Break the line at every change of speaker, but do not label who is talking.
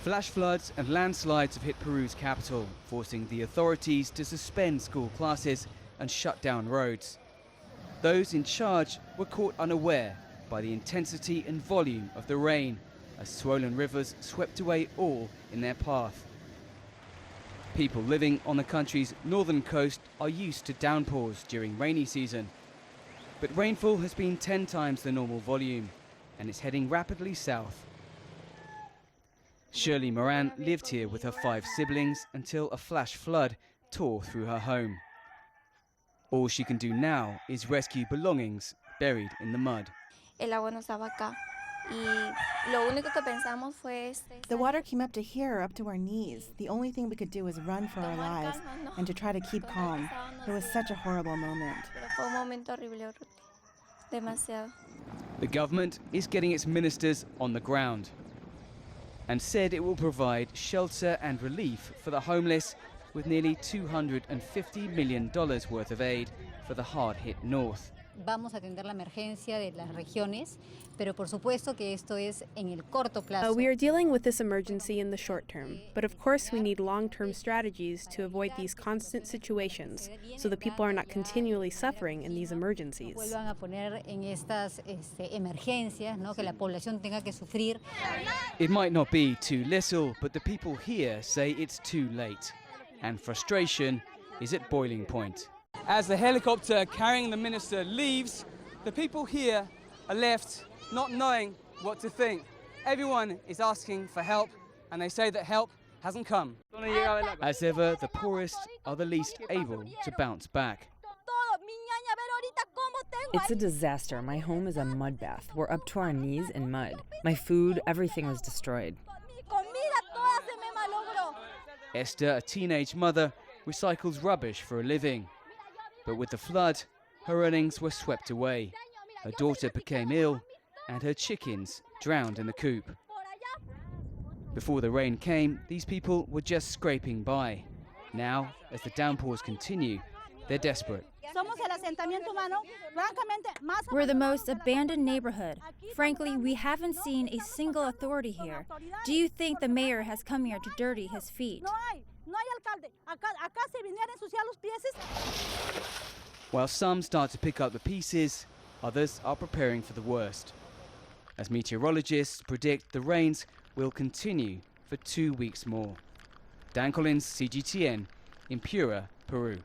Flash floods and landslides have hit Peru's capital, forcing the authorities to suspend school classes and shut down roads. Those in charge were caught unaware by the intensity and volume of the rain, as swollen rivers swept away all in their path. People living on the country's northern coast are used to downpours during rainy season. But rainfall has been 10 times the normal volume, and it's heading rapidly south. Shirley Moran lived here with her 5 siblings until a flash flood tore through her home. All she can do now is rescue belongings buried in the mud.
The water came up to here, up to our knees. The only thing we could do was run for our lives and to try to keep calm. It was such a horrible moment.
The government is getting its ministers on the ground and said it will provide shelter and relief for the homeless with nearly $250 million worth of aid for the hard-hit north.
Vamos a atender la emergencia de las regiones, pero por supuesto que esto es en el corto plazo.
We are dealing with this emergency in the short term, but of course we need long-term strategies to avoid these constant situations so that people are not continually suffering in these emergencies.
Vuelvan a poner en estas emergencias, ¿no? Que la población tenga que sufrir.
It might not be too little, but the people here say it's too late, and frustration is at boiling point. As the helicopter carrying the minister leaves, the people here are left not knowing what to think. Everyone is asking for help, and they say that help hasn't come. As ever, the poorest are the least able to bounce back.
It's a disaster. My home is a mud bath. We're up to our knees in mud. My food, everything was destroyed.
Esther, a teenage mother, recycles rubbish for a living. But with the flood, her earnings were swept away. Her daughter became ill, and her chickens drowned in the coop. Before the rain came, these people were just scraping by. Now, as the downpours continue, they're desperate.
We're the most abandoned neighborhood. Frankly, we haven't seen a single authority here. Do you think the mayor has come here to dirty his feet?
While some start to pick up the pieces, others are preparing for the worst. As meteorologists predict the rains will continue for 2 weeks more. Dan Collins, CGTN, in Piura, Peru.